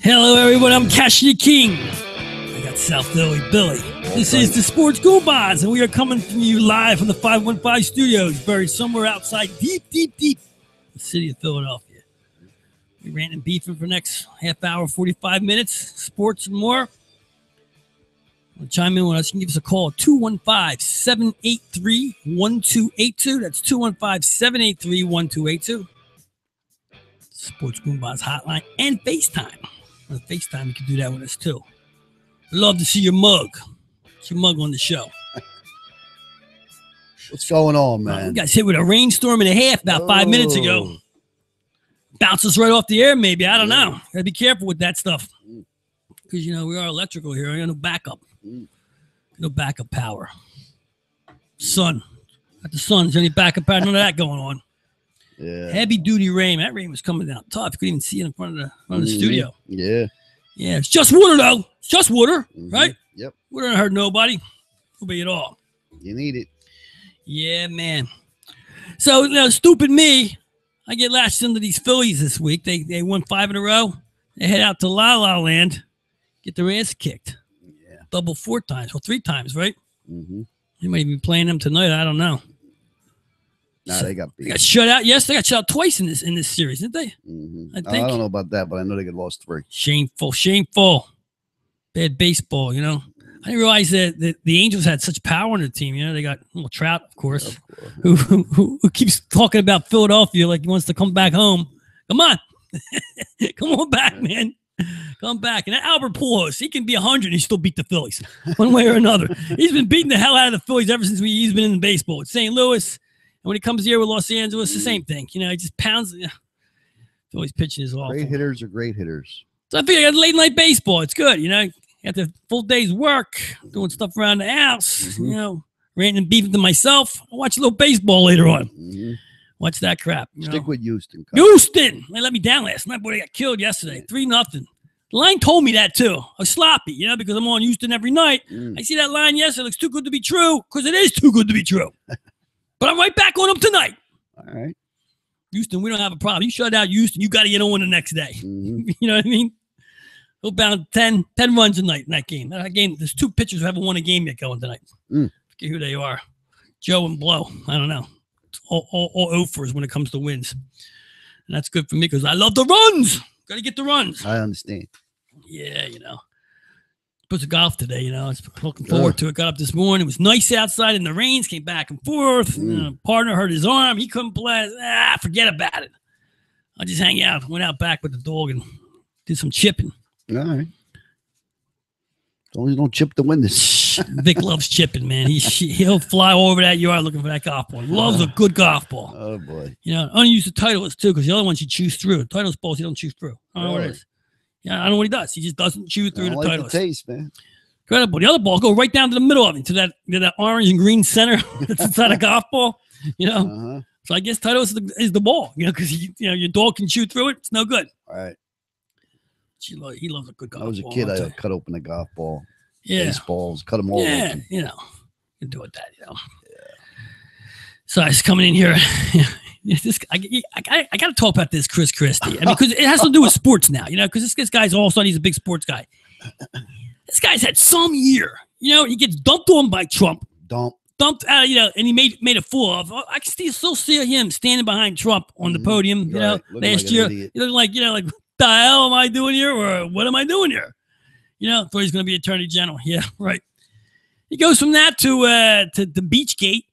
Hello, everyone. I'm Cashy King. I got South Philly Billy. This is the Sports Goombahs, and we are coming from you live from the 515 studios, buried somewhere outside deep the city of Philadelphia. We ran and beefing for the next half hour, 45 minutes, sports and more. Chime in with us. You can give us a call at 215-783-1282. That's 215-783-1282. Sports Goombahs hotline and FaceTime. On FaceTime, you can do that with us too. Love to see your mug. It's your mug on the show. What's going on, man? We got hit with a rainstorm and a half about 5 minutes ago. Bounces right off the air, maybe. I don't know. Gotta be careful with that stuff. Because, you know, we are electrical here. I got no backup. No backup power. Sun. Got the sun. Is there any backup power? None of that going on. Yeah. Heavy duty rain. That rain was coming down tough. You couldn't even see it in front of the studio. Yeah. Yeah. It's just water, though. It's just water, right? Yep. We don't hurt nobody. Nobody at all. You need it. Yeah, man. So, you know, stupid me, I get latched into these Phillies this week. They won 5 in a row. They head out to La La Land, get their ass kicked. Yeah. Double 4 times. Well, 3 times, right? Mm-hmm. You might be playing them tonight. I don't know. Nah, they got beat. They got shut out. Yes, they got shut out twice in this series, didn't they? Mm-hmm. I think. I don't know about that, but I know they got lost 3. Shameful. Bad baseball, you know. I didn't realize that the Angels had such power in the team. You know, they got Trout, of course, who keeps talking about Philadelphia like he wants to come back home. Come on. Come on back, man. Come back. And that Albert Pujols, he can be 100 and he still beat the Phillies one way or another. He's been beating the hell out of the Phillies ever since he's been in baseball. It's St. Louis. And when he comes here with Los Angeles, the same thing. You know, he just pounds. Phillies pitching is awful. Great hitters are great hitters. So I figured I got late night baseball. It's good, you know. After a full day's work, doing stuff around the house, you know, ranting and beefing to myself. I'll watch a little baseball later on. Watch that crap. Stick with Houston. Houston! They let me down last night. Boy, they got killed yesterday. 3-0. The line told me that, too. I was sloppy, you know, because I'm on Houston every night. I see that line yesterday. It looks too good to be true, because it is too good to be true. But I'm right back on them tonight. All right. Houston, we don't have a problem. You shut out Houston, you got to get on the next day. You know what I mean? He'll bound 10 runs tonight in that game. That game, there's 2 pitchers who haven't won a game yet going tonight. Forget who they are. Joe and Blow. I don't know. It's all offers when it comes to wins. And that's good for me because I love the runs. Got to get the runs. I understand. Yeah, you know. Put the golf today, you know. I was looking forward to it. Got up this morning. It was nice outside in the rains. Came back and forth. Partner hurt his arm. He couldn't play. Forget about it. I'll just hang out. Went out back with the dog and did some chipping. All right. As long as you don't chip to win this. Vic loves chipping, man. He'll fly all over that yard looking for that golf ball. He loves a good golf ball. Oh, boy. You know, only use the Titleist, too, because the other ones he chews through. Titleist balls, he don't chew through. I don't know what it is. Yeah, I don't know what he does. He just doesn't chew through the Titleist. The taste, man. Incredible. The other balls go right down to the middle of it, to that orange and green center that's inside a golf ball. You know? So I guess Titleist is the ball, you know, because your dog can chew through it. It's no good. All right. He loves a good golf ball. I was a kid. I cut open a golf ball. Yeah. Baseballs. Cut them all open. You know. You can do it that, you know. Yeah. So I was coming in here. I got to talk about this Chris Christie. I mean, because it has to do with sports now, you know, because this guy's all of a sudden he's a big sports guy. This guy's had some year. You know, he gets dumped on by Trump. Dumped out, you know, and he made a fool of. I can still see him standing behind Trump on the podium, you know, last year. He looked like, you know, like, what the hell am I doing here? Or what am I doing here? You know, thought he's going to be Attorney General. Yeah, right. He goes from that to Beachgate.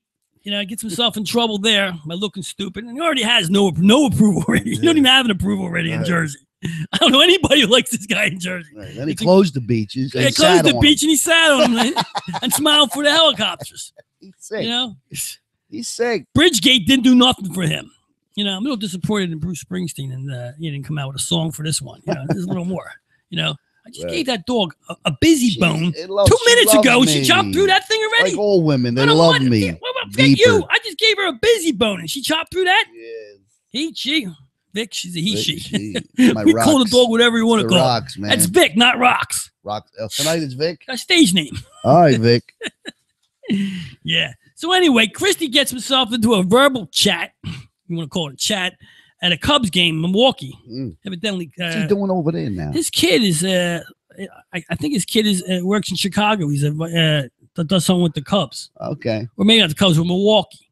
You know, gets himself in trouble there by looking stupid. And he already has no approval rating. He don't even have an approval rating in Jersey. I don't know anybody who likes this guy in Jersey. Right. Then he closed the beach. He closed the beach and he sat on him and smiled for the helicopters. He's sick. You know? He's sick. Bridgegate didn't do nothing for him. You know, I'm a little disappointed in Bruce Springsteen, and he didn't come out with a song for this one. You know, there's a little more. You know, I just gave that dog a busy bone 2 minutes ago. Me. She chopped through that thing already. Like all women, they love me. Forget you. I just gave her a busy bone, and she chopped through that. Yeah. She. Vic, she's a she. We call the dog whatever you want to call Rocks, man. That's Vic, not Rocks. Rocks. Tonight is Vic. A stage name. All right, Vic. Yeah. So anyway, Christie gets himself into a verbal chat. You want to call it a chat? at a Cubs game in Milwaukee. Evidently, what's he doing over there now? His kid is, I think his kid is works in Chicago. He's does something with the Cubs. Okay. Or maybe not the Cubs, but Milwaukee.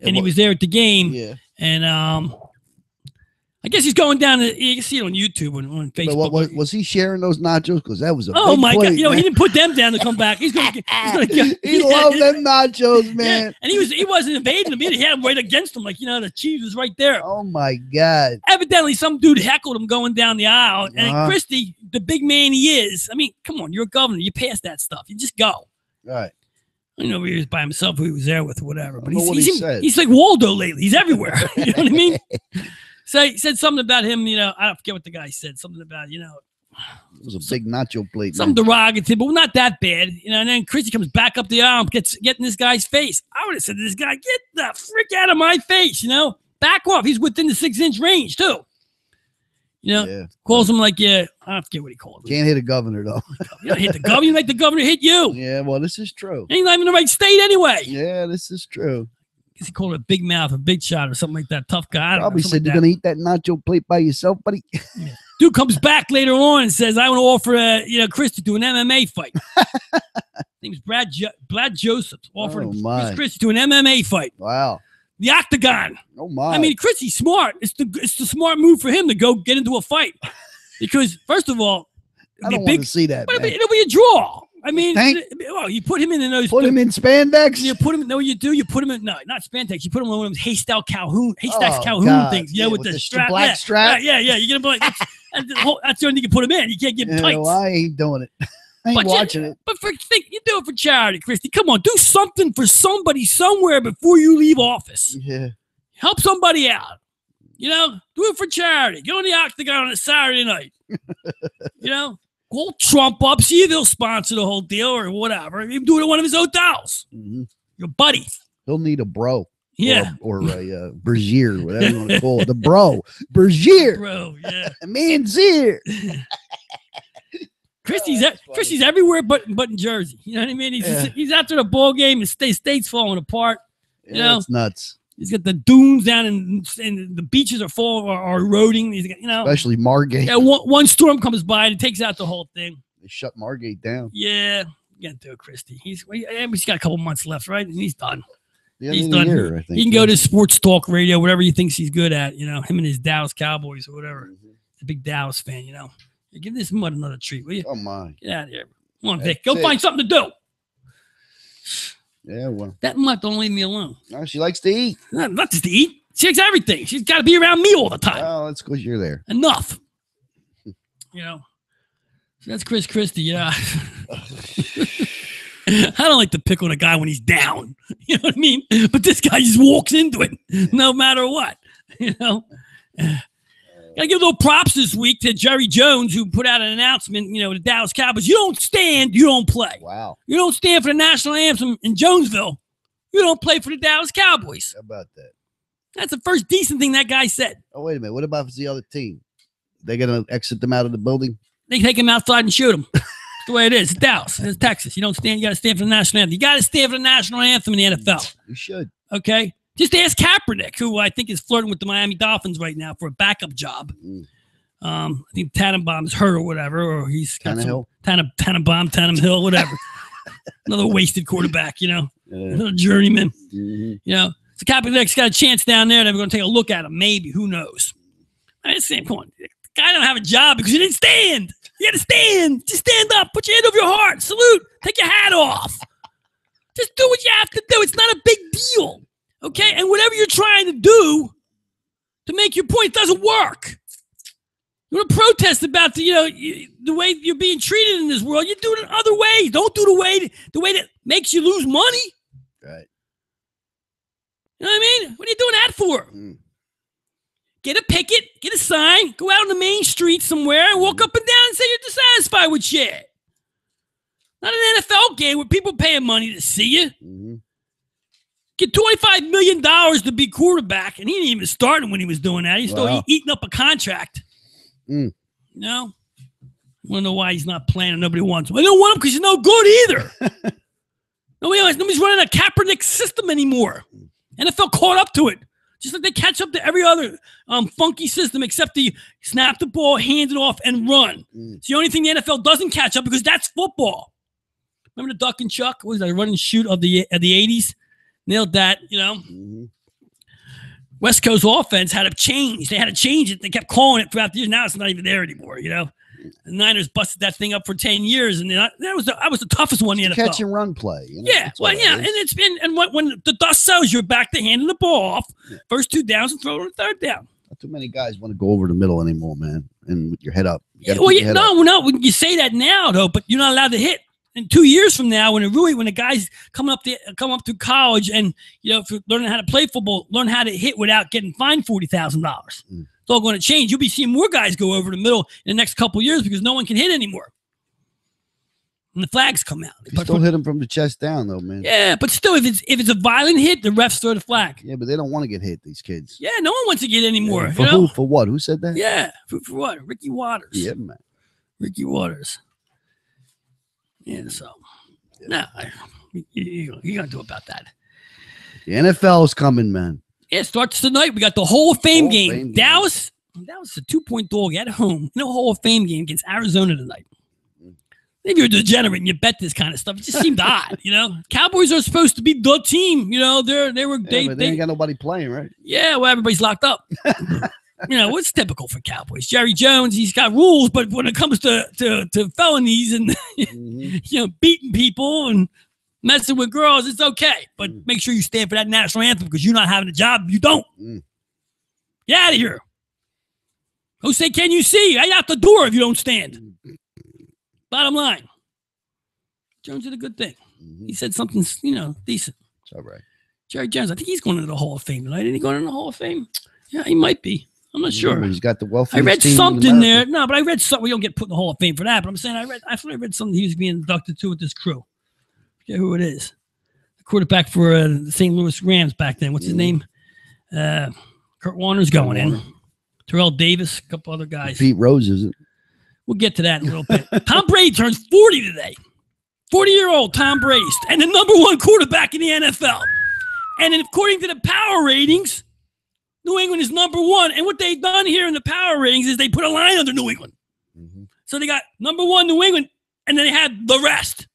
And he was there at the game. Yeah. And I guess he's going down to, you can see it on YouTube and on Facebook. But was he sharing those nachos? Because that was a oh big my plate, God! You know, man. he didn't put them down to come back. He's gonna He loved them nachos, man. Yeah. And he wasn't invading them either. He had them right against him, like the cheese was right there. Oh my God! Evidently, some dude heckled him going down the aisle, and Christie, the big man he is. I mean, come on, you're a governor. You pass that stuff. You just go. All right. I don't know if he was by himself, who he was there with, or whatever. But he's like Waldo lately. He's everywhere. You know what I mean? So he said something about him, I don't forget what the guy said. Something about, it was a big nacho plate. Some derogatory, but not that bad. And then Christie comes back up the aisle and gets in this guy's face. I would have said to this guy, get the frick out of my face, Back off. He's within the 6-inch range, too. Calls him like, I don't forget what he called him. Can't hit a governor, though. You don't hit the governor. You make the governor hit you. Yeah, well, this is true. Ain't not even the right state anyway. Yeah, this is true. Guess he called it a big mouth, a big shot, or something like that. Tough guy. Probably said you're going to eat that nacho plate by yourself, buddy. Yeah. Dude comes back later on and says, I want to offer, Christie to an MMA fight. His name's Brad Joseph. Offered Chris Christie to an MMA fight. Wow. The Octagon. Oh, my. I mean, Christie's smart. It's the smart move for him to go get into a fight. Because, first of all, I don't want to see that, but it'll be a draw. I mean, you put him in those. Put him in spandex. You put him. No, you do. You put him in not spandex. You put him in one of those Haystacks Calhoun things. With the strap, black strap. Yeah. You're gonna be like, that's the only thing you can put him in. You can't give him tights. Well, I ain't doing it. I ain't watching it. But you do it for charity, Christie. Come on, do something for somebody somewhere before you leave office. Yeah. Help somebody out. Do it for charity. Go in the Octagon on a Saturday night. Call Trump up, see if he'll sponsor the whole deal or whatever. Even do it at one of his hotels. Your buddy. He'll need a bro. Yeah. Or a brazier, whatever you want to call it. The bro. Brazier. Bro, yeah. Manzier. Christie's everywhere but in Jersey. You know what I mean? He's after the ball game and state's falling apart. It's nuts. He's got the dunes down and the beaches are eroding. He's got, especially Margate. Yeah, one storm comes by and it takes out the whole thing. They shut Margate down. Yeah, you got to do it, Christie. He's got a couple months left, right? And he's done. He's done. Year, I think. He can go to sports talk radio, whatever he thinks he's good at. Him and his Dallas Cowboys or whatever. He's a big Dallas fan. Give this mud another treat, will you? Oh my! Get out of here. Come on, Vic. Go find something to do. Yeah, well. That mutt don't leave me alone. No, she likes to eat. Not just to eat. She likes everything. She's got to be around me all the time. Oh, that's because you're there. Enough. So that's Chris Christie. I don't like to pick on a guy when he's down. You know what I mean? But this guy just walks into it no matter what. Gotta give a little props this week to Jerry Jones, who put out an announcement, the Dallas Cowboys. You don't stand, you don't play. Wow. You don't stand for the national anthem in Jonesville. You don't play for the Dallas Cowboys. How about that? That's the first decent thing that guy said. Oh, wait a minute. What about the other team? They're going to exit them out of the building? They take him outside and shoot him. That's the way it is. It's Dallas. It's Texas. You don't stand. You got to stand for the national anthem. You got to stand for the national anthem in the NFL. You should. Okay? Just ask Kaepernick, who I think is flirting with the Miami Dolphins right now for a backup job. I think Tannenbaum's hurt or whatever, or he's got Tannenbaum, Hill, whatever. Another wasted quarterback, another journeyman. So Kaepernick's got a chance down there. They're going to take a look at him, maybe. Who knows? I just saying, come on. The guy don't have a job because you didn't stand. You got to stand. Just stand up. Put your hand over your heart. Salute. Take your hat off. Just do what you have to do. It's not a big deal. Okay, and whatever you're trying to do to make your point doesn't work. You want to protest about the way you're being treated in this world. You do it in other ways. Don't do the way that makes you lose money. Right. You know what I mean? What are you doing that for? Get a picket, get a sign, go out on the main street somewhere, and walk up and down and say you're dissatisfied with shit. Not an NFL game where people paying money to see you. Get $25 million to be quarterback, and he didn't even start when he was doing that. He's still eating up a contract. I want to know why he's not playing and nobody wants him. I don't want him because he's no good either. Nobody's running a Kaepernick system anymore. NFL caught up to it. Just like they catch up to every other funky system except the snap the ball, hand it off, and run. It's the only thing the NFL doesn't catch up because that's football. Remember the duck and chuck? What was that, run and shoot of the 80s? Nailed that, you know. West Coast offense had to change. They had to change it. They kept calling it throughout the years. Now it's not even there anymore, you know. The Niners busted that thing up for 10 years, and that was the toughest one in the NFL. Catch and run play. You know? Yeah, well, yeah, and it's been when the dust settles, you're back to handing the ball off, first 2 downs and throw it on the 3rd down. Not too many guys want to go over the middle anymore, man, and with your head up. No, you say that now though, but you're not allowed to hit. And 2 years from now, when the guys come up through college and if you're learning how to play football, learn how to hit without getting fined $40,000. It's all going to change. You'll be seeing more guys go over the middle in the next couple of years because no one can hit anymore. And the flags come out. You still hit them from the chest down, though, man. Yeah, but still, if it's a violent hit, the refs throw the flag. Yeah, but they don't want to get hit, these kids. Yeah, no one wants to get anymore. Yeah, for who? For what? Who said that? Yeah, for what? Ricky Waters. Yeah, man. Ricky Waters. Yeah, so no, you got to do about that. The NFL is coming, man. Yeah, it starts tonight. We got the Hall of Fame game. Dallas is a 2-point dog at home in a Hall of Fame game against Arizona tonight. Maybe you're a degenerate and you bet this kind of stuff. It just seemed odd, you know. Cowboys are supposed to be the team, you know. They ain't got nobody playing, right? Yeah, well, everybody's locked up. You know, what's typical for Cowboys? Jerry Jones, he's got rules, but when it comes to felonies and beating people and messing with girls, it's okay. But make sure you stand for that national anthem because you're not having a job if you don't. Get out of here. Jose, can you see? Right out the door if you don't stand. Bottom line. Jones did a good thing. He said something, decent. It's all right. Jerry Jones, I think he's going into the Hall of Fame tonight. Isn't he going into the Hall of Fame? Yeah, he might be. I'm not sure. He's got the wealthiest I read team something there. No, but I read something. We don't get put in the Hall of Fame for that. But I'm saying I thought I read something he was being inducted to with this crew. I forget who it is. The quarterback for the St. Louis Rams back then. What's his name? Kurt Warner's going in. Terrell Davis, a couple other guys. Pete Rose, is it? We'll get to that in a little bit. Tom Brady turns 40 today. 40-year-old Tom Brady. And the #1 quarterback in the NFL. And according to the power ratings, New England is #1. And what they've done here in the power ratings is they put a line under New England. So they got #1 New England, and then they had the rest.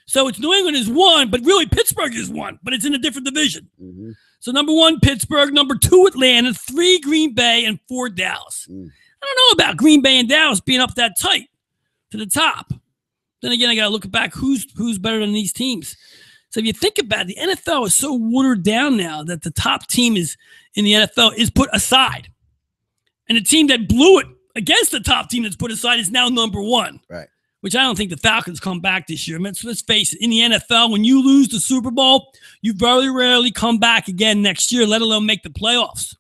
So it's New England is 1, but really Pittsburgh is 1, but it's in a different division. So #1 Pittsburgh, #2 Atlanta, 3 Green Bay, and 4 Dallas. I don't know about Green Bay and Dallas being up that tight to the top. Then again, I got to look back who's better than these teams. So if you think about it, the NFL is so watered down now that the top team is in the NFL is put aside. And the team that blew it against the top team that's put aside is now #1. Right. Which I don't think the Falcons come back this year. I mean, let's face it, in the NFL, when you lose the Super Bowl, you very rarely come back again next year, let alone make the playoffs.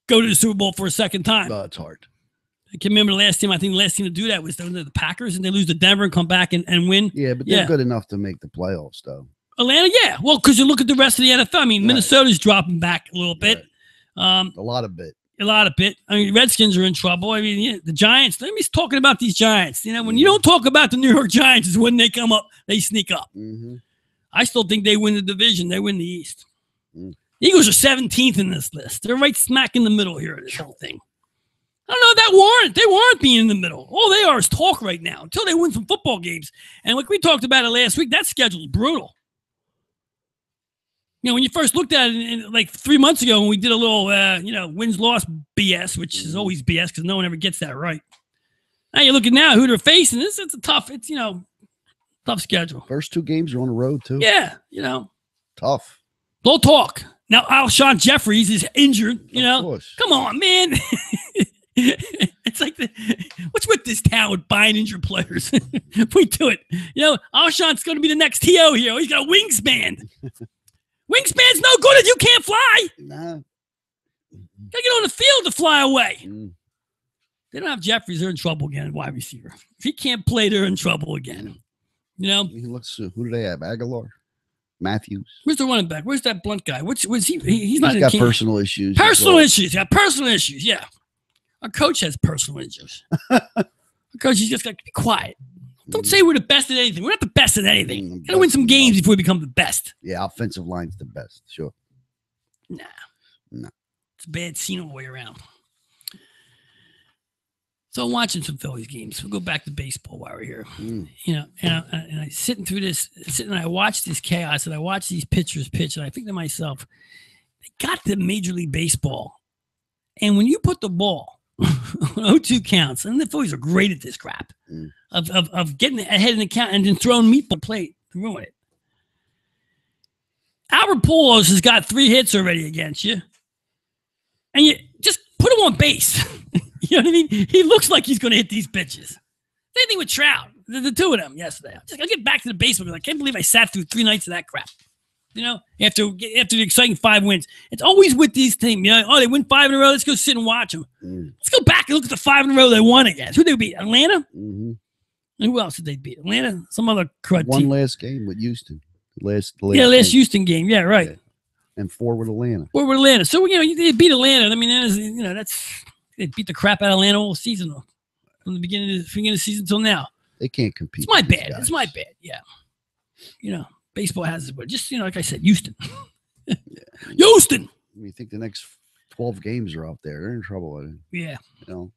Go to the Super Bowl for a second time. No, it's hard. I can remember the last team to do that was the Packers, and they lose to Denver and come back and win. Yeah, but they're good enough to make the playoffs, though. Atlanta, yeah. Well, because you look at the rest of the NFL. I mean, Minnesota's dropping back a little bit. A lot of bit. I mean, Redskins are in trouble. I mean, the Giants. Let me talking about these Giants. You know, when you don't talk about the New York Giants is when they come up, they sneak up. I still think they win the division. They win the East. Eagles are 17th in this list. They're right smack in the middle here of this whole thing. I don't know. They weren't being in the middle. All they are is talk right now until they win some football games. And like we talked about it last week, that schedule is brutal. You know, when you first looked at it like 3 months ago when we did a little, wins-loss BS, which is always BS because no one ever gets that right. Now you look at now who they're facing. It's a tough, tough schedule. First 2 games are on the road, too. Yeah, Tough. Don't talk. Now, Alshon Jeffries is injured, Of course. Come on, man. It's like, what's with this town with buying injured players? We do it. Alshon's going to be the next T.O. here. He's got a wingspan. Wingspan's no good if you can't fly. Nah. Got to get on the field to fly away. They don't have Jeffries. They're in trouble again, wide receiver. If he can't play, they're in trouble again. Who do they have? Aguilar? Matthews? Where's the running back? Where's that Blunt guy? Was he? He's not. He's got personal issues. Personal issues. Yeah, personal issues. Yeah. Our coach has personal issues. Our coach, he's just got to be quiet. Don't say we're the best at anything. We're not the best at anything. Got to win some games before we become the best. Yeah, offensive line's the best. Sure. Nah. No. It's a bad scene all the way around. So I'm watching some Phillies games. We'll go back to baseball while we're here. You know, and I sitting through this, and I watch this chaos, and I watch these pitchers pitch, and I think to myself, they got to Major League Baseball. And when you put the ball on 0-2 counts, and the Phillies are great at this crap, of getting ahead in the count and then throwing meatball plate to ruin it. Albert Pujols has got 3 hits already against you. And you just put him on base. You know what I mean? He looks like he's going to hit these pitches. Same thing with Trout. The 2 of them yesterday. I'll get back to the baseball. I can't believe I sat through 3 nights of that crap. You know, after the exciting 5 wins. It's always with these teams. You know, oh, they win 5 in a row. Let's go sit and watch them. Let's go back and look at the 5 in a row they won against. Who did they beat? Atlanta? And who else did they beat? Atlanta? Some other crud One team. last game with Houston. Last Houston game. Yeah, right. Yeah. And 4 with Atlanta. 4 with Atlanta. So, you know, they beat Atlanta. I mean, you know, they beat the crap out of Atlanta all season, from the beginning of the season until now. They can't compete. It's my bad. It's my bad. Yeah. You know, baseball has it, but just, you know, like I said, Houston. Houston. You think the next 12 games are out there. They're in trouble with it. Yeah. You know.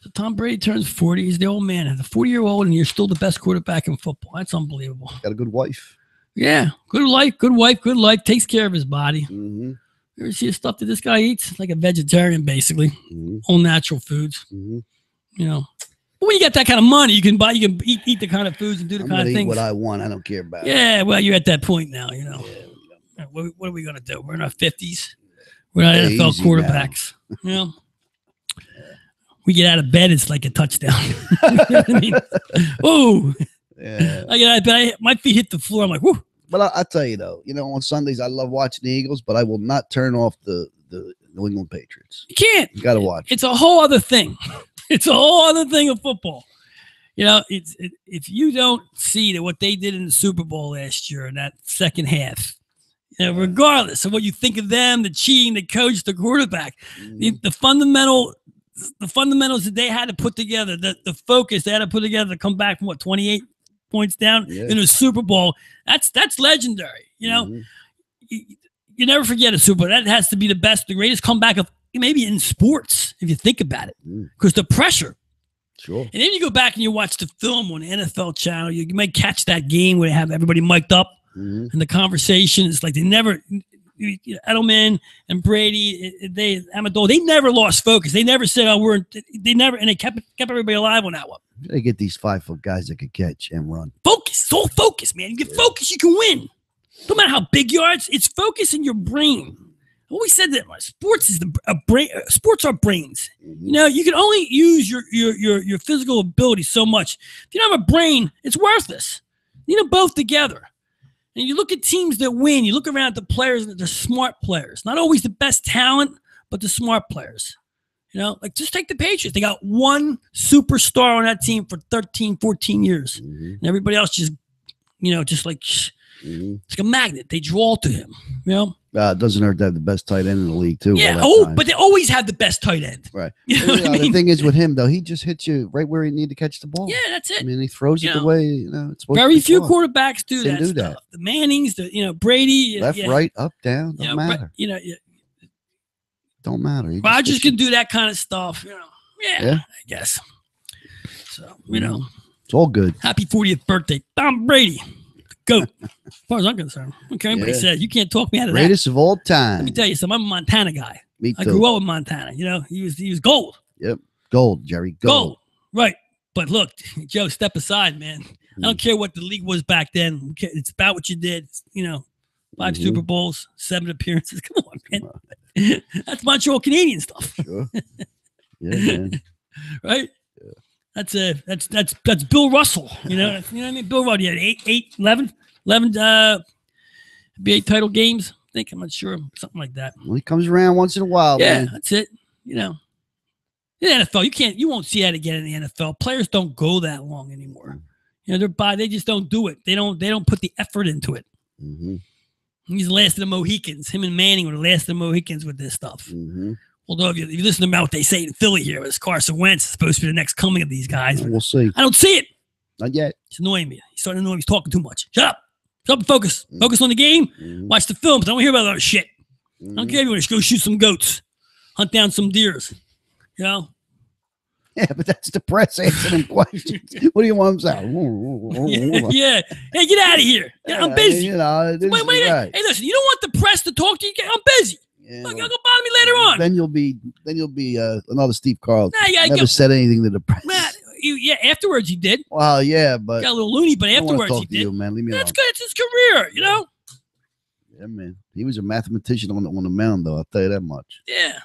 So Tom Brady turns 40. He's the old man. He's a 40-year-old, and you're still the best quarterback in football. That's unbelievable. Got a good wife. Yeah. Good life, good wife, good life. Takes care of his body. You ever see the stuff that this guy eats? It's like a vegetarian, basically. All natural foods. You know. But when you got that kind of money, you can eat the kind of foods and do the kind of things. What I want. I don't care about it. Yeah, well, you're at that point now, you know. Yeah, what are we going to do? We're in our 50s. We're not NFL quarterbacks. You know. We get out of bed, it's like a touchdown. You know what I mean? Oh. Yeah. I get out of bed, my feet hit the floor. I'm like, whoo. But I tell you, though, you know, on Sundays, I love watching the Eagles, but I will not turn off the New England Patriots. You can't. You got to watch. It's a whole other thing. It's a whole other thing of football. You know, if you don't see that what they did in the Super Bowl last year in that second half, you know, regardless of what you think of them, the cheating, the coach, the quarterback, the fundamentals that they had to put together, the focus they had to put together to come back from 28 points down in a Super Bowl, that's legendary. You know, you never forget a Super Bowl. That has to be the greatest comeback of maybe in sports, if you think about it, because the pressure. Sure. And then you go back and you watch the film on the NFL channel. You might catch that game where they have everybody mic'd up and the conversation is like they never. Edelman and Brady, Amendola, they never lost focus. They never said, and they kept everybody alive on that one. They get these 5-foot guys that can catch and run. Focus. It's all focus, man. You get focus, you can win. No matter how big you are, it's focus in your brain. I always said that sports is brain. Sports are brains. You know, you can only use your physical ability so much. If you don't have a brain, it's worthless. You need them both together. And you look at teams that win, you look around at the players, the smart players. Not always the best talent, but the smart players. You know, like just take the Patriots. They got one superstar on that team for 13, 14 years. And everybody else just, you know, just like, it's like a magnet. They draw to him, you know? It doesn't hurt to have the best tight end in the league, too. Yeah, but they always have the best tight end. Right. You know what I mean? The thing is with him, though, he just hits you right where you need to catch the ball. Yeah, that's it. I mean, he throws it the way, you know, it's supposed very to be few taught. quarterbacks do that stuff. The Mannings, Brady. Left, right, up, down, don't matter. Don't matter. Rodgers can do that kind of stuff, you know. Yeah, I guess. So, you know. It's all good. Happy 40th birthday, Tom Brady. GOAT. As far as I'm concerned. Okay, everybody says you can't talk me out of that. Greatest of all time. Let me tell you something. I'm a Montana guy. Me too. I grew up with Montana. You know, he was gold. Yep. Gold, Jerry. Gold. Right. But look, Joe, step aside, man. I don't care what the league was back then. It's about what you did. You know, 5 Super Bowls, 7 appearances. Come on, man. That's Montreal Canadian stuff. Sure. Yeah, man. Right? Yeah. That's Bill Russell. You know what I mean? Bill Russell, he had 11 NBA title games. I think, I'm not sure. Something like that. Well, he comes around once in a while, man. That's it. You know. In the NFL, you won't see that again in the NFL. Players don't go that long anymore. You know, they just don't do it. They don't put the effort into it. He's the last of the Mohicans. Him and Manning were the last of the Mohicans with this stuff. Although if you listen to what they say in Philly here, it's Carson Wentz is supposed to be the next coming of these guys. We'll see. I don't see it. Not yet. It's annoying me. He's starting to annoy me. He's talking too much. Shut up. Shut up and focus. Focus on the game. Watch the films. Don't hear about other shit. I don't care if you want to go shoot some goats, hunt down some deers. You know. Yeah, but that's the press answering questions. What do you want them to say? Yeah. Hey, get out of here. Yeah, I'm busy. You know, Hey, listen, you don't want the press to talk to you. I'm busy. Yeah, Look, you'll go bother me later on. Then you'll be another Steve Carlton. Nah, Never said anything to the press. Afterwards he did. Well, yeah, but got a little loony, but afterwards he did. You, man. Leave me alone. That's good. It's his career, you know. Yeah, man. He was a mathematician on the mound, though. I'll tell you that much. Yeah.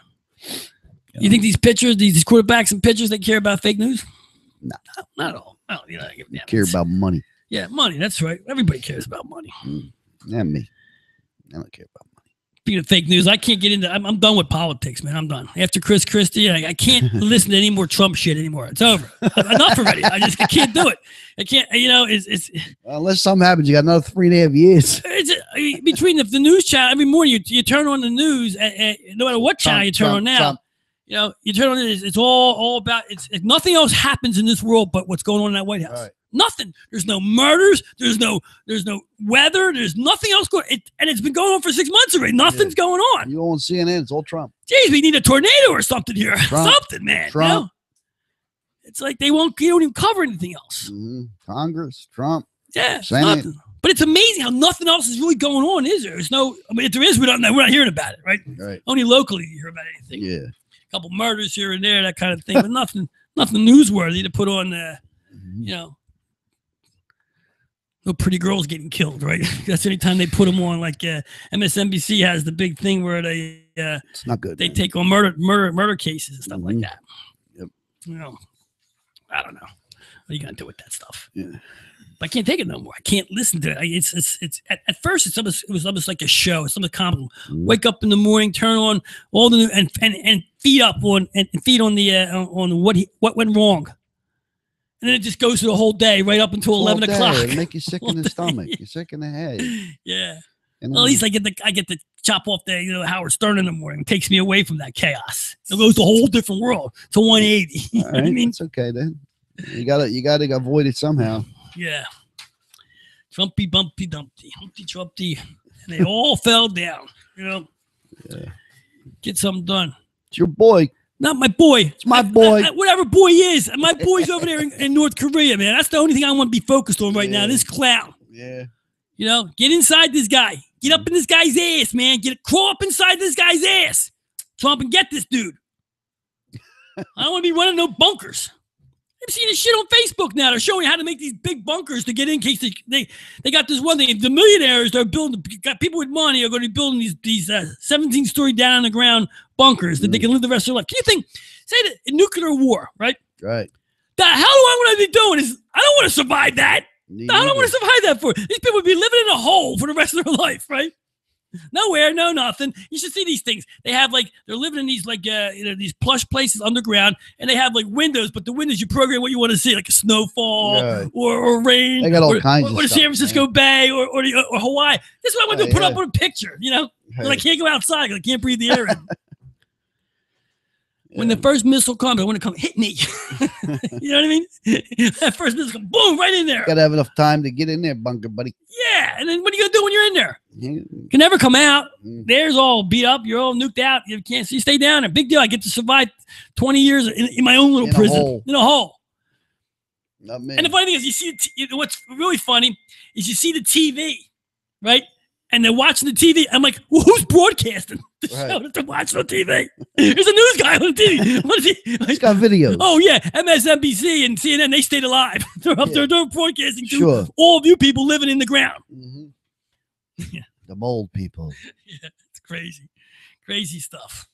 You think these pitchers, these quarterbacks and pitchers, they care about fake news? No, not at all. No, you know, they care about money. Yeah, money. That's right. Everybody cares about money. Yeah, me. I don't care about money. Speaking of fake news, I can't get into. I'm done with politics, man. I'm done. After Chris Christie, I can't listen to any more Trump shit anymore. It's over. Enough already. I can't do it. I can't. You know, it's unless something happens, you got another 3.5 years. Between the news channel every morning, you turn on the news, and no matter what channel you turn on now. You know, you turn on it. It's all about. It's nothing else happens in this world but what's going on in that White House. Right. Nothing. There's no murders. There's no weather. There's nothing else going. And it's been going on for 6 months already. Nothing's going on. You on CNN? It's all Trump. Jeez, we need a tornado or something here. Trump, something, man. Trump. You know? It's like they don't even cover anything else. Congress, Trump. Yeah, Senate. nothing. But it's amazing how nothing else is really going on. Is there? There's no. I mean, if there is, we don't know. We're not hearing about it, right? Right. Only locally you hear about anything. Yeah. Couple murders here and there, that kind of thing, but nothing newsworthy to put on. You know, no pretty girls getting killed, right? That's the only time they put them on. Like MSNBC has the big thing where they it's not good. They take on murder cases and stuff like that. Yep. You know, I don't know. What are you gonna do with that stuff? Yeah. I can't take it no more. I can't listen to it. It's at first it was almost like a show. It's almost comical. Wake up in the morning, turn on all the new and feed up on and feed on the on what went wrong, and then it just goes through the whole day right up until 11 o'clock. It'll make you sick in the stomach. You're sick in the head. Yeah. Well, at least I get to chop off the Howard Stern in the morning. It takes me away from that chaos. It goes to a whole different world. It's a 180. You know what I mean? It's okay then. You gotta avoid it somehow. Yeah. Trumpy, bumpy, dumpty, Humpty, Trumpty. And they all fell down, you know. Yeah. Get something done. It's your boy. Not my boy. It's my boy. Whatever boy he is. My boy's over there in North Korea, man. That's the only thing I want to be focused on right now. This clown. Yeah. You know, get inside this guy. Get up in this guy's ass, man. Crawl up inside this guy's ass. Trump, and get this dude. I don't want to be running no bunkers. I'm seeing this shit on Facebook now. They're showing you how to make these big bunkers to get in case they got this one thing. The millionaires they're building, got people with money are going to be building these 17-story down on the ground bunkers that they can live the rest of their life. Can you think? Say that in nuclear war, right? Right. The hell do I want to be doing? I don't want to survive that. I don't want to survive that for. These people would be living in a hole for the rest of their life, right? No air, no nothing. You should see these things. They have they're living in these these plush places underground, and they have windows. But the windows you program what you want to see, like a snowfall or rain. They got all kinds of or the stuff, San Francisco Bay or Hawaii. This is what I want to put up on a picture. You know, but I can't go outside because I can't breathe the air in. When the first missile comes, I want to come hit me. You know what I mean? That first missile comes, boom, right in there. Got to have enough time to get in there, bunker buddy. Yeah, and then what are you going to do when you're in there? You can never come out. There's all beat up. You're all nuked out. You can't see. Stay down there. Big deal. I get to survive 20 years in my own little prison. In a hole. Not me. And the funny thing is, you see, what's really funny is you see the TV, right? And they're watching the TV. I'm like, well, who's broadcasting the show that they're watching on TV? There's a news guy on the TV. What is he? He's got videos. Oh, yeah. MSNBC and CNN, they stayed alive. They're up there. They're broadcasting to all of you people living in the ground. Yeah. The mold people. Yeah, it's crazy. Crazy stuff.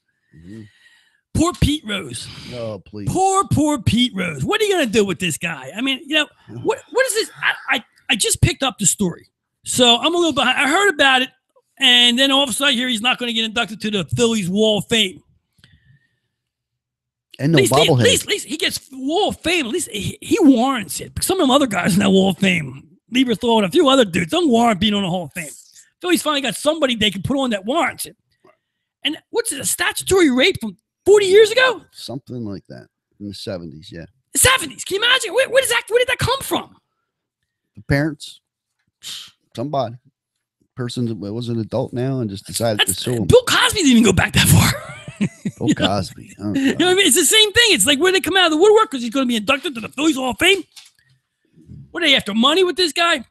Poor Pete Rose. Oh, please. Poor Pete Rose. What are you going to do with this guy? I mean, what is this? I just picked up the story. So I'm a little behind. I heard about it, and then all of a sudden I hear he's not going to get inducted to the Phillies Wall of Fame. And no bobblehead. At least he gets Wall of Fame. At least he warrants it. Some of them other guys in that Wall of Fame, Lieberthal and a few other dudes, don't warrant being on the Hall of Fame. Phillies finally got somebody they can put on that warrants it. And what's it, a statutory rape from 40 years ago? Something like that. In the 70s, yeah. The 70s. Can you imagine? Where did that come from? The parents. Somebody. person was an adult now and just decided to sue him. Bill Cosby didn't even go back that far. Bill Cosby. You know what I mean? It's the same thing. It's like where they come out of the woodwork because he's going to be inducted to the Phillies Hall of Fame. What are they after money with this guy? I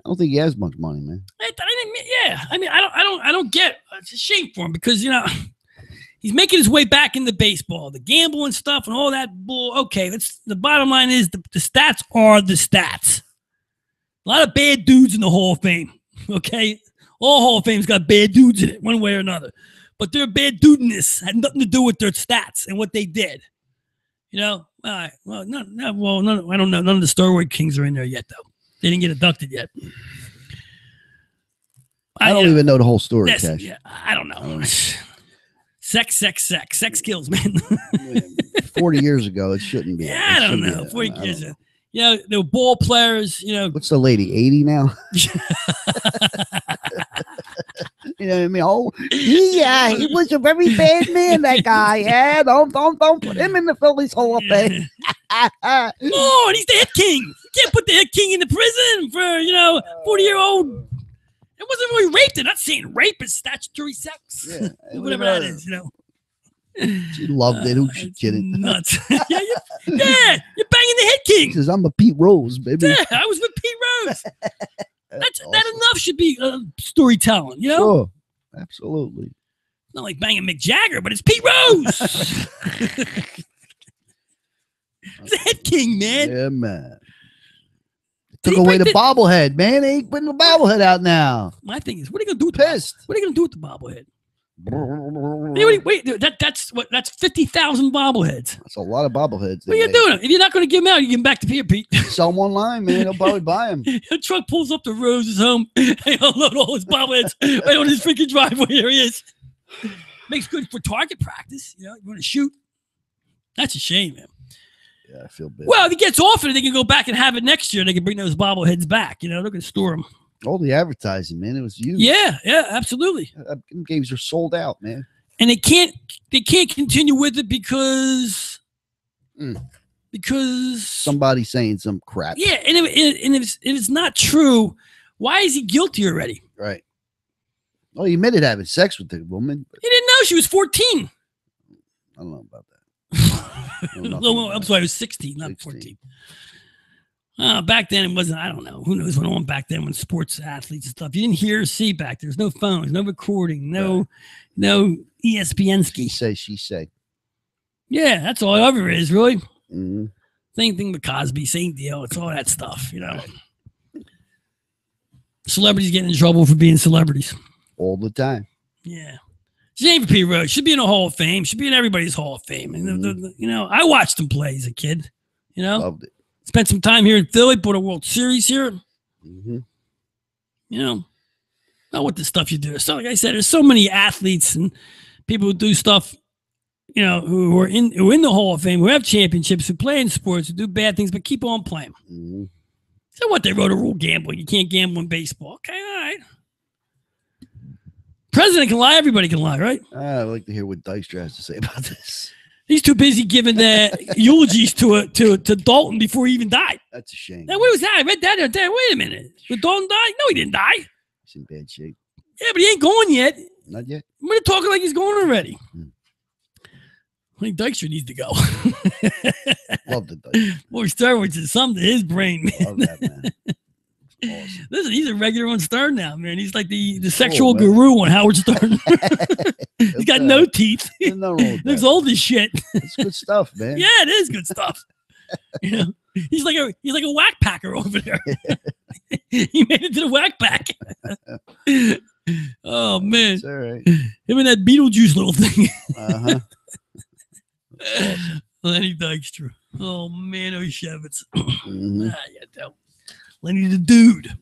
don't think he has much money, man. I don't get. It's a shame for him because he's making his way back into baseball, the gambling stuff and all that bull. Okay, the bottom line is the stats are the stats. A lot of bad dudes in the Hall of Fame. Okay, all Hall of Fame's got bad dudes in it, one way or another. But their bad dudeness had nothing to do with their stats and what they did. All right. Well, I don't know. None of the steroid kings are in there yet, though. They didn't get inducted yet. I don't even know the whole story, Cash. Yeah, I don't know. Sex kills, man. 40 years ago, it shouldn't be. Yeah, I don't know. 40 years ago. They were ball players, What's the lady, 80 now? You know what I mean? Oh, yeah, he was a very bad man, that guy. Yeah, don't put him in the Phillies Hall of Fame. Oh, and he's the hit king. You can't put the hit king in the prison for, 40-year-old. It wasn't really rape. They're not saying rape is statutory sex. Yeah, whatever that is, She loved it. Who she kidding? Nuts. You're banging the hit king. He says, I'm a Pete Rose, baby. Yeah, I was with Pete Rose. That enough should be storytelling, Sure, absolutely. Not like banging Mick Jagger, but it's Pete Rose. It's a hit king, man. Yeah, man. Took away the bobblehead, man. They ain't putting the bobblehead out now. My thing is, what are you gonna do with pissed? What are you gonna do with the bobblehead? Wait, that's 50,000 bobbleheads. That's a lot of bobbleheads. What are you doing? If you're not going to give them out, you give them back to Peter Pete. Sell them online, man. They'll probably buy them. The truck pulls up to Rose's home and unload all his bobbleheads right on his freaking driveway. There he is. Makes good for target practice. You want to shoot. That's a shame, man. Yeah, I feel bad. Well, if he gets offered, they can go back and have it next year. They can bring those bobbleheads back. They're going to store them. All the advertising, man. It was huge. Yeah, absolutely. Games are sold out, man. And they can't continue with it because somebody's saying some crap. Yeah, and if it's not true, why is he guilty already? Right. Oh, he admitted having sex with the woman. He didn't know she was 14. I don't know about that. No, I'm sorry, it was 16, not 14. Back then it wasn't, I don't know. Who knows what went on back then when sports athletes and stuff. You didn't hear or see back there. There's no phones, no recording, no ESPN-ski. She say. Yeah, that's all it ever is, really. Mm-hmm. Same thing with Cosby, same deal. It's all that stuff, Celebrities getting in trouble for being celebrities. All the time. Yeah. Shame for Pete Rose. Should be in a Hall of Fame. Should be in everybody's Hall of Fame. And I watched him play as a kid. Loved it. Spent some time here in Philly, bought a World Series here. Mm-hmm. Not what the stuff you do. So, like I said, there's so many athletes and people who do stuff, who are in the Hall of Fame, who have championships, who play in sports, who do bad things, but keep on playing. Mm-hmm. So what? They wrote a rule gambling. You can't gamble in baseball. Okay, all right. President can lie. Everybody can lie, right? I'd like to hear what Dykstra has to say about this. He's too busy giving the eulogies to Dalton before he even died. That's a shame. Now, what was that? I read that the other day. Wait a minute. Did Dalton die? No, he didn't die. He's in bad shape. Yeah, but he ain't going yet. Not yet. We're talking like he's going already. I think Dykstra needs to go. Love the Dykstra. Boy, steroids is something to his brain, man. Love that, man. Awesome. Listen, he's a regular on Stern now, man. He's like the sexual guru on Howard Stern. He's got no teeth. Looks old as shit. It's good stuff, man. Yeah, it is good stuff. He's like a whack packer over there. He made it to the whack pack. Oh man, it's all right. Him and that Beetlejuice little thing. Awesome. Lenny Dykstra. Oh man, Shevitz. Mm-hmm. Lenny the dude.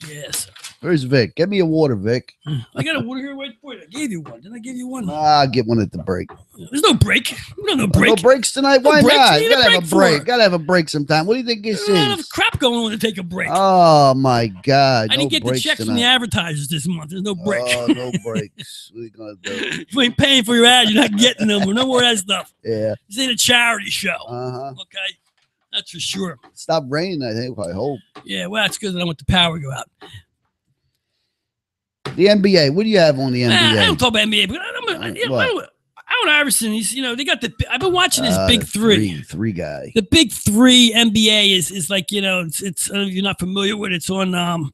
Yes. Where's Vic? Get me a water, Vic. I got a water here. Wait for it. I gave you one. Didn't I give you one? I'll get one at the break. There's no break. We don't have no break. No breaks tonight? Why not? You gotta have a break. For? Gotta have a break sometime. What do you think this is? There's a lot of crap going on to take a break. Oh my God. I didn't get the checks from the advertisers this month. There's no break. Oh, no breaks. What are you gonna do? If you ain't paying for your ads, you're not getting them. No more of that stuff. Yeah. This ain't a charity show. Okay. That's for sure. Stop raining, I think. I hope. Yeah, well, that's good. I don't want the power to go out. The NBA. What do you have on the NBA? I don't talk about NBA, but Allen Iverson. He's they got the. I've been watching this big three guy. The big three NBA is like it's if you're not familiar with it, it's on.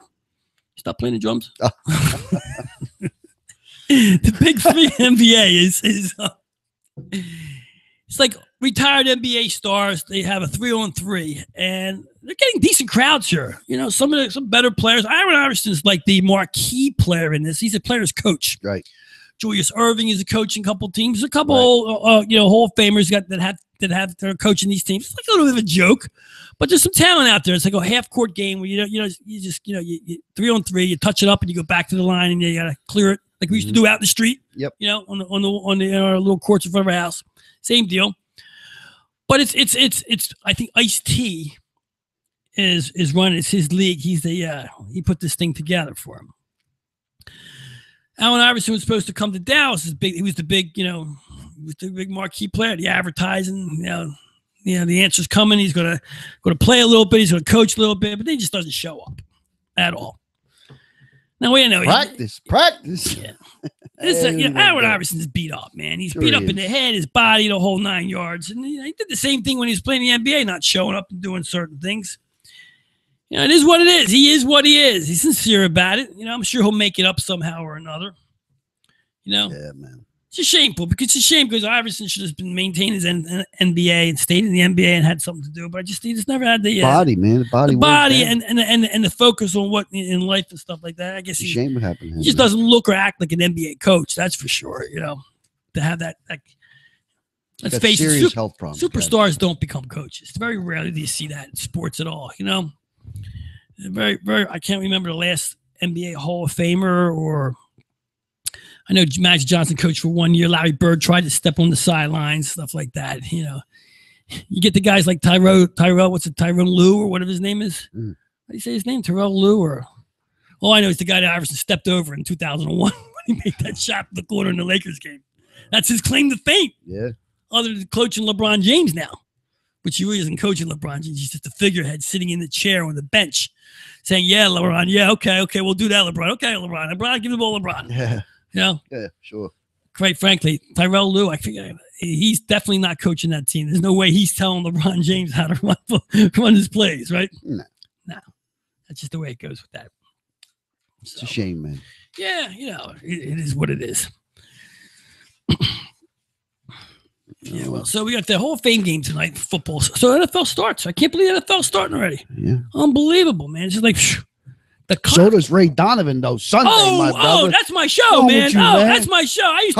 Stop playing the drums. Oh. The big three NBA is it's like retired NBA stars. They have a 3-on-3, and they're getting decent crowds here. Some better players. Allen Iverson's like the marquee player in this. He's a player's coach. Right. Julius Erving is a coaching couple teams. A couple, Hall of Famers that have they're coaching these teams. It's like a little bit of a joke, but there's some talent out there. It's like a half court game where you 3-on-3, you touch it up and you go back to the line and you gotta clear it like we used to do out in the street. Yep. On our little courts in front of our house. Same deal. But it's I think Ice-T is running. It's his league. He's he put this thing together for him. Allen Iverson was supposed to come to Dallas. He was the big, marquee player. The advertising, the answer's coming. He's gonna play a little bit. He's gonna coach a little bit, but then he just doesn't show up at all. Now we know practice. Yeah. Allen Iverson's beat up, man. He's beat up in the head, his body, the whole 9 yards. And he did the same thing when he was playing the NBA, not showing up and doing certain things. It is what it is. He is what he is. He's sincere about it. I'm sure he'll make it up somehow or another. Yeah, man. It's shameful because Iverson should have been maintaining his NBA and stayed in the NBA and had something to do. But he just never had the body, man. The body and the focus on what in life and stuff like that. I guess it's a shame what happened to him. He just doesn't look or act like an NBA coach. That's for sure. To have that. Let's face it. Health problems. Superstars don't become coaches. Very rarely do you see that in sports at all. Very, very. I can't remember the last NBA Hall of Famer, or I know Magic Johnson coached for 1 year. Larry Bird tried to step on the sidelines, stuff like that. You get the guys like Tyrone Lue or whatever his name is. How do you say his name? Tyrell Lue, or all I know is the guy that Iverson stepped over in 2001 when he made that shot in the corner in the Lakers game. That's his claim to fame. Yeah. Other than coaching LeBron James now. Which he really isn't coaching LeBron James. He's just a figurehead sitting in the chair on the bench saying, yeah, LeBron, yeah, okay, we'll do that, LeBron. Okay, LeBron, give the ball, LeBron. Yeah. Yeah, sure. Quite frankly, Tyrell Lue, I think he's definitely not coaching that team. There's no way he's telling LeBron James how to run his plays, right? No. That's just the way it goes with that. It's a shame, man. Yeah, it is what it is. Yeah, well, so we got the Hall of Fame game tonight, football. So NFL starts. I can't believe NFL starting already. Yeah. Unbelievable, man. It's just like so does Ray Donovan, though, Sunday, my brother. Oh, that's my show, man. That's my show. I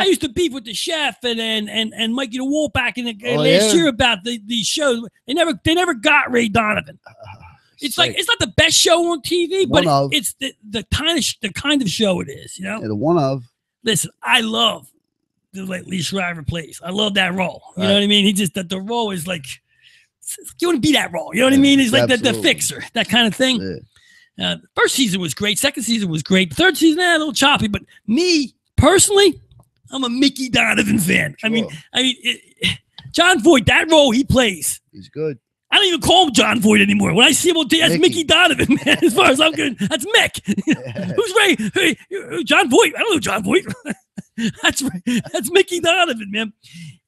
used to beef with the chef and Mikey the Wolf back in the last year about these shows. They never got Ray Donovan. It's like it's not the best show on TV, but it's the kind of show it is, Yeah, the one of. Listen, I love the Lee Shriver plays. I love that role. You know what I mean? He just the role is like you want to be that role. You know what I mean? He's like the fixer, that kind of thing. Yeah. First season was great. Second season was great. Third season, a little choppy. But me personally, I'm a Mickey Donovan fan. Sure. I mean, John Voight, that role he plays, he's good. I don't even call him John Voight anymore. When I see him on TV, that's Mickey Donovan, man. As far as I'm good, that's Mick. Who's Ray? John Voight. I don't know John Voight. That's Mickey Donovan, man.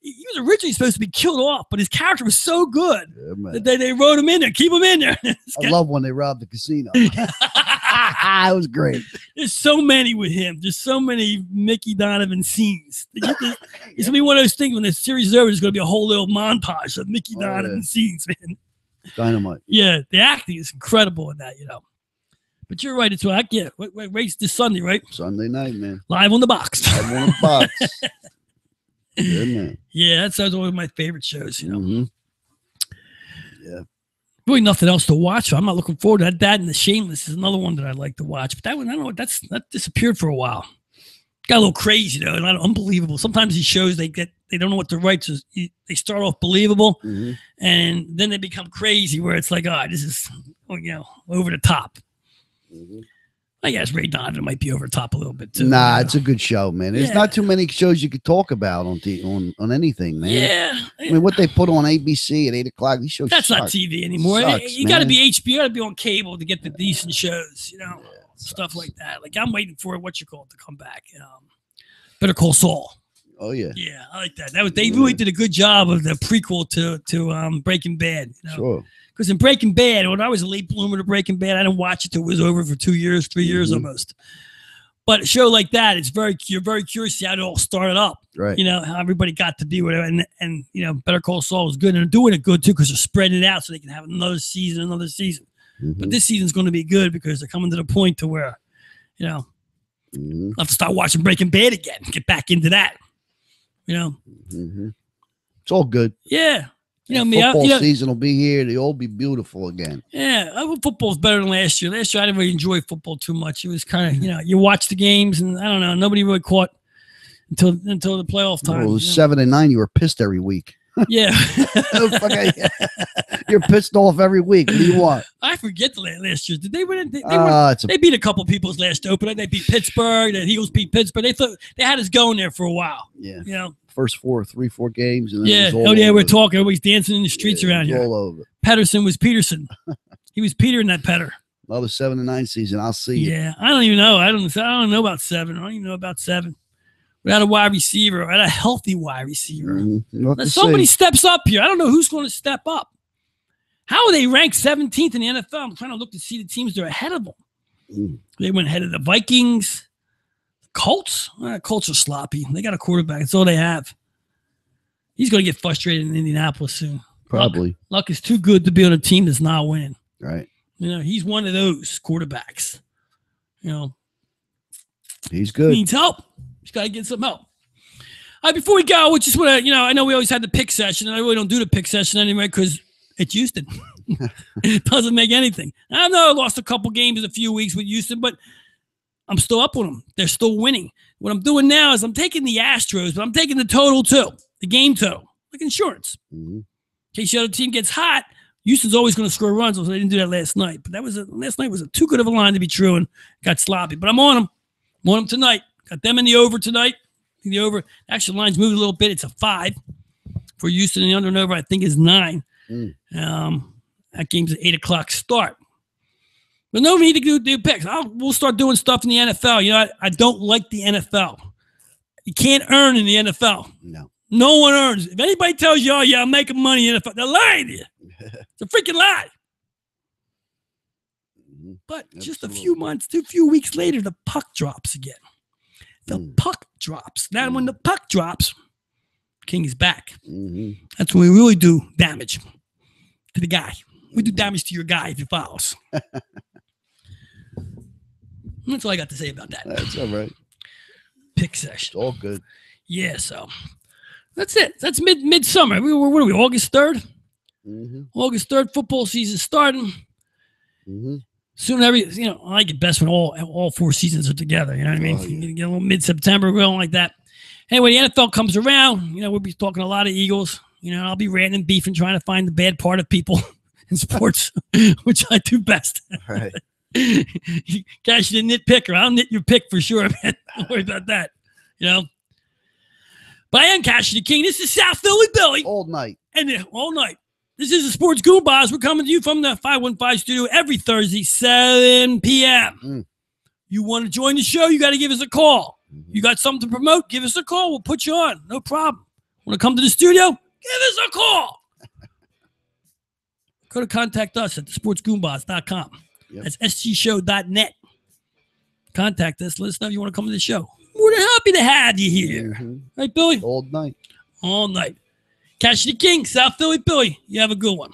He was originally supposed to be killed off, but his character was so good that they wrote him in there, keep him in there. I love when they robbed the casino. It was great. There's so many with him. There's so many Mickey Donovan scenes. It's going to be one of those things when the series is over, there's going to be a whole little montage of Mickey Donovan scenes, man. Dynamite. Yeah, the acting is incredible in that, But you're right. It's what race this Sunday, right? Sunday night, man. Live on the box. Live on the box. Good, man. Yeah, that's one of my favorite shows, Mm-hmm. Yeah. Really nothing else to watch. So I'm not looking forward to that. That and The Shameless is another one that I'd like to watch. But that one, I don't know, that disappeared for a while. Got a little crazy, though, and unbelievable. Sometimes these shows, they don't know what the rights is. They start off believable, and then they become crazy where it's like, this is, over the top. Mm-hmm. I guess Ray Donovan might be over the top a little bit too. Nah, it's a good show, man. There's not too many shows you could talk about on anything, man. Yeah. I mean, what they put on ABC at 8:00, these shows that's suck. not TV anymore. Sucks, you got to be HBO. You got to be on cable to get the decent shows, stuff like that. Like I'm waiting for to come back. Better Call Saul. Oh yeah. Yeah, I like that. They really did a good job of the prequel to Breaking Bad. You know? Sure. Because in Breaking Bad, when I was a late bloomer to Breaking Bad, I didn't watch it till it was over for 2 years, 3 years almost. But a show like that, you're very curious to see how it all started up. Right. You know, how everybody got to be whatever. And you know, Better Call Saul was good. And they're doing it good, too, because they're spreading it out so they can have another season. But this season's going to be good because they're coming to the point to where, you know, I'll have to start watching Breaking Bad again. Get back into that. You know? It's all good. Yeah. You know, football season will be here. They'll all be beautiful again. Yeah, football's better than last year. Last year, I didn't really enjoy football too much. It was kind of, you know, you watch the games, and I don't know, nobody really caught until the playoff time. Well, it was 7-9. You were pissed every week. Yeah. You're pissed off every week. What do you want? I forget the last year. Did they win? They beat a couple people's last opener. They beat Pittsburgh. The Eagles beat Pittsburgh. They thought they had us going there for a while. Yeah. You know, first 4 games. And then we're talking. Everybody's dancing in the streets around here. All over. Pedersen was Peterson. He was Peter in that Petter. Another 7-9 season. I'll see you. Yeah, I don't even know. I don't know about 7. I don't even know about 7. Without a wide receiver, without a healthy wide receiver. Somebody steps up here. I don't know who's going to step up. How are they ranked 17th in the NFL? I'm trying to look to see the teams that are ahead of them. They went ahead of the Vikings. Colts? Colts are sloppy. They got a quarterback. That's all they have. He's going to get frustrated in Indianapolis soon. Probably. Luck is too good to be on a team that's not winning. Right. You know, he's one of those quarterbacks. You know. He's good. He needs help. He's got to get some help. All right, before we go, we just want to, you know, I know we always had the pick session, and I really don't do the pick session anymore because it's Houston. It doesn't make anything. I know I lost a couple games in a few weeks with Houston, but I'm still up with them. They're still winning. What I'm doing now is I'm taking the Astros, but I'm taking the total too, the game total, like insurance. In case the other team gets hot, Houston's always going to score runs, so they didn't do that last night. But last night was too good of a line to be true and got sloppy. But I'm on them. I'm on them tonight. Got them in the over tonight. The over. Actually, the line's moved a little bit. It's a 5 for Houston. And the under and over, I think, is 9. That game's at 8 o'clock start. But no need to do picks. We'll start doing stuff in the NFL. You know, I don't like the NFL. You can't earn in the NFL. No one earns. If anybody tells you, oh, yeah, I'm making money in the NFL, they're lying to you. It's a freaking lie. But just a few weeks later, the puck drops again. The puck drops. Now, when the puck drops, King is back. That's when we really do damage to the guy. We do damage to your guy if he fouls. That's all I got to say about that. That's all right. Pick session. It's all good. Yeah, so that's it. That's midsummer. What are we, August 3rd? August 3rd, football season starting. Soon I like it best when all 4 seasons are together. You know what I mean? You get a little mid-September, going like that. Anyway, the NFL comes around. You know, we'll be talking a lot of Eagles. You know, I'll be ranting and beefing, trying to find the bad part of people in sports, which I do best. Right. Cash the nitpicker. I'll nit your pick for sure, man. Don't worry about that. You know? But I am Cash the King. This is South Philly Billy. All night. All night. This is the Sports Goombahs. We're coming to you from the 515 studio every Thursday, 7 p.m. You want to join the show, you got to give us a call. You got something to promote, give us a call. We'll put you on. No problem. Want to come to the studio? Give us a call. Go to contact us at thesportsgoombahs.com. That's sgshow.net. Contact us. Let us know if you want to come to the show. More than happy to have you here. Right, Billy? All night. All night. Cash the King, South Philly Billy. You have a good one.